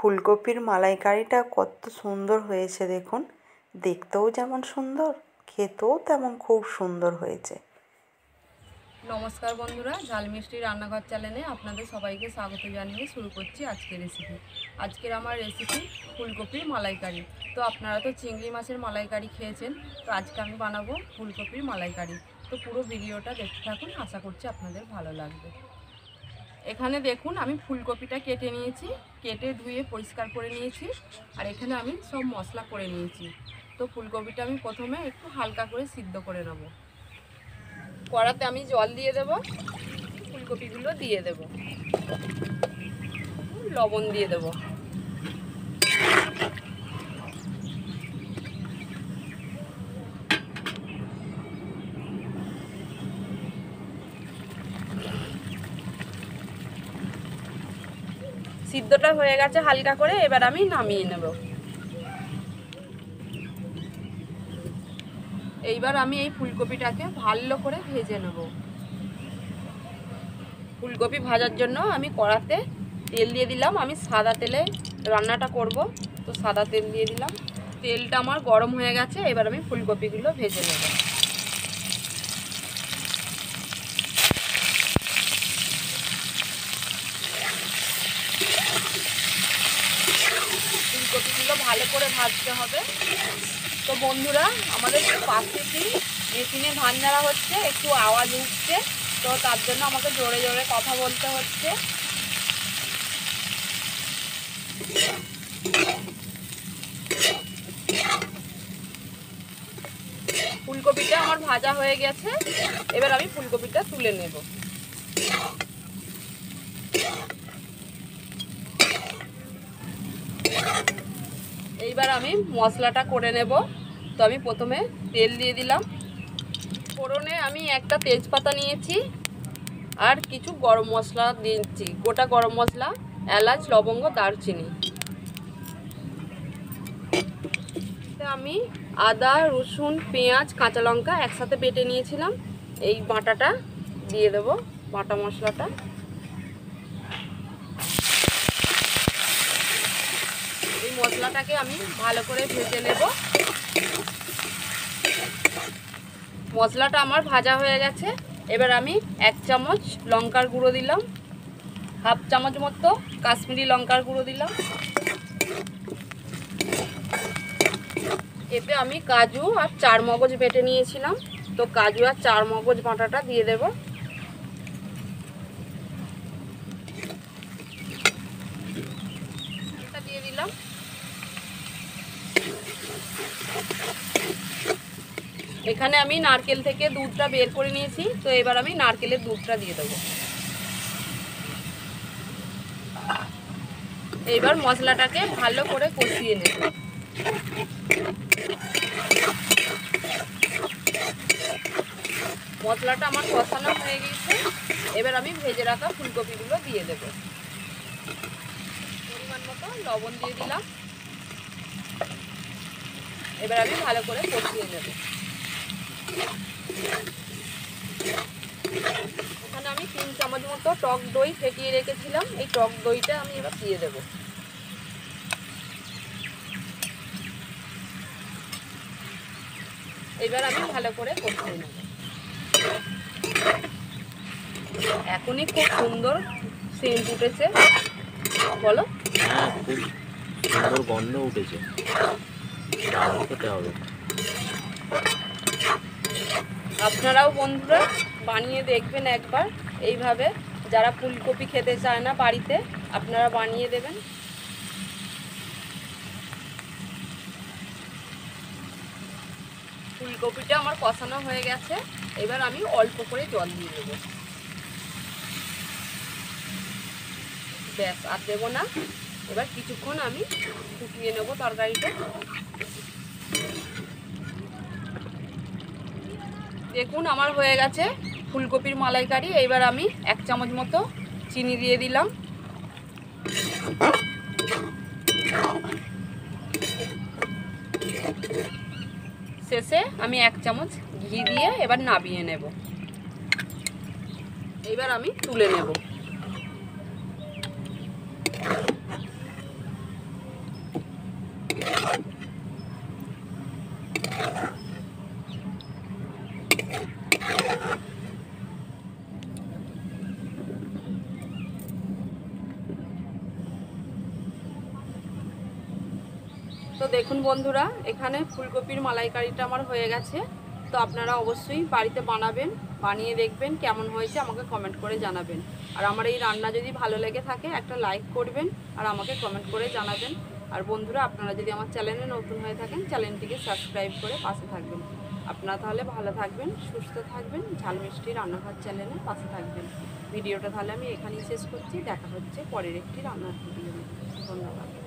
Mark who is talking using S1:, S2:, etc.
S1: ফুলকপির মালাইকারিটা কত সুন্দর হয়েছে দেখুন। দেখতেও যেমন সুন্দর, খেতেও তেমন খুব সুন্দর হয়েছে।
S2: নমস্কার বন্ধুরা, ঝাল মিষ্টি রান্নাঘর চ্যানেলে আপনাদের সবাইকে স্বাগত জানিয়ে শুরু করছি আজকের রেসিপি। আজকের আমার রেসিপি ফুলকপির মালাইকারি। তো আপনারা তো চিংড়ি মাছের মালাইকারি খেয়েছেন, তো আজকে আমি বানাবো ফুলকপির মালাইকারি। তো পুরো ভিডিওটা দেখতে থাকুন, আশা করছি আপনাদের ভালো লাগবে। এখানে দেখুন আমি ফুলকপিটা কেটে নিয়েছি, কেটে ধুয়ে পরিষ্কার করে নিয়েছি। আর এখানে আমি সব মশলা করে নিয়েছি। তো ফুলকপিটা আমি প্রথমে একটু হালকা করে সিদ্ধ করে নেব। কড়াতে আমি জল দিয়ে দেব, ফুলকপিগুলো দিয়ে দেব, লবণ দিয়ে দেব। সিদ্ধটা হয়ে গেছে হালকা করে, এবার আমি নামিয়ে নেব। এইবার আমি এই ফুলকপিটাকে ভালো করে ভেজে নেব। ফুলকপি ভাজার জন্য আমি কড়াতে তেল দিয়ে দিলাম। আমি সাদা তেলে রান্নাটা করব, তো সাদা তেল দিয়ে দিলাম। তেলটা আমার গরম হয়ে গেছে, এবার আমি ফুলকপিগুলো ভেজে নেব। ফুলকপিগুলো ভালো করে ভাজতে হবে। তো বন্ধুরা, আমাদের পাশে কি মেশিনে ধান ঝাড়া হচ্ছে, একটু আওয়াজ উঠছে, তো তার জন্য আমাকে জোরে জোরে কথা বলতে হচ্ছে। ফুলকপিটা আমার ভাজা হয়ে গেছে, এবার আমি ফুলকপিটা তুলে নেব। এইবার আমি মশলাটা করে নেব। তো আমি প্রথমে তেল দিয়ে দিলাম। ফোড়নে আমি একটা তেজপাতা নিয়েছি আর কিছু গরম মশলা দিয়েছি, গোটা গরম মশলা, এলাচ, লবঙ্গ, দারচিনি। আমি আদা, রসুন, পেঁয়াজ, কাঁচা লঙ্কা একসাথে বেটে নিয়েছিলাম, এই বাটাটা দিয়ে দেব, বাটা মশলাটা। এই মশলাটাকে আমি ভালো করে ভেজে নেব। মশলাটা আমার ভাজা হয়ে গেছে, এবার আমি 1 চামচ লঙ্কার গুঁড়ো দিলাম, হাফ চামচ মতো কাশ্মীরি লঙ্কার গুঁড়ো দিলাম। এতে আমি কাজু আর 4 মগজ বেটে নিয়েছিলাম, তো কাজু আর 4 মগজ বাটাটা দিয়ে দেব। এটা দিয়ে দিলাম। এখানে আমি নারকেল থেকে দুধটা বের করে নিয়েছি, তো এবার আমি নারকেলের দুধটা দিয়ে দেবো। এইবার মশলাটাকে ভালো করে কষিয়ে নেব। মশলাটা আমার কষানো হয়ে গেছে, এবার আমি ভেজে রাখা ফুলকপিগুলো দিয়ে দেব। পরিমাণ মতো লবণ দিয়ে দিলাম। এবার আমি ভালো করে কষিয়ে নেব। এখানে আমি 3 চামচ মতো টক দই ফেটিয়ে রেখেছিলাম, এই টক দইটা আমি এবার দিয়ে দেব। এবার আমি ভালো করে কষিয়ে নেব। এখনই খুব সুন্দর সেন্ট উঠেছে, বলো?
S3: খুব সুন্দর গন্ধ উঠেছে, খেতে হবে।
S2: আপনারাও বন্ধুরা বানিয়ে দেখবেন একবার এইভাবে। যারা ফুলকপি খেতে চায় না বাড়িতে, আপনারা বানিয়ে দেবেন। ফুলকপিটা আমার কষানো হয়ে গেছে, এবার আমি অল্প করে জল দিয়ে দেব। ব্যাস, আর দেবো না। এবার কিছুক্ষণ আমি ফুটিয়ে নেব তরকারিটা। দেখুন আমার হয়ে গেছে ফুলকপির মালাইকারি। এইবার আমি 1 চামচ মতো চিনি দিয়ে দিলাম। শেষে আমি 1 চামচ ঘি দিয়ে এবার নামিয়ে নেব। এবার আমি তুলে নেব। তো দেখুন বন্ধুরা, এখানে ফুলকপির মালাইকারিটা আমার হয়ে গেছে। তো আপনারা অবশ্যই বাড়িতে বানাবেন, বানিয়ে দেখবেন কেমন হয়েছে, আমাকে কমেন্ট করে জানাবেন। আর আমার এই রান্না যদি ভালো লেগে থাকে একটা লাইক করবেন আর আমাকে কমেন্ট করে জানাবেন। আর বন্ধুরা, আপনারা যদি আমার চ্যানেলে নতুন হয়ে থাকেন চ্যানেলটিকে সাবস্ক্রাইব করে পাশে থাকবেন। আপনারা তাহলে ভালো থাকবেন, সুস্থ থাকবেন, ঝাল মিষ্টি রান্নাঘর চ্যানেলে পাশে থাকবেন। ভিডিওটা তাহলে আমি এখানেই শেষ করছি। দেখা হচ্ছে পরের একটি রান্নার ভিডিও। ধন্যবাদ।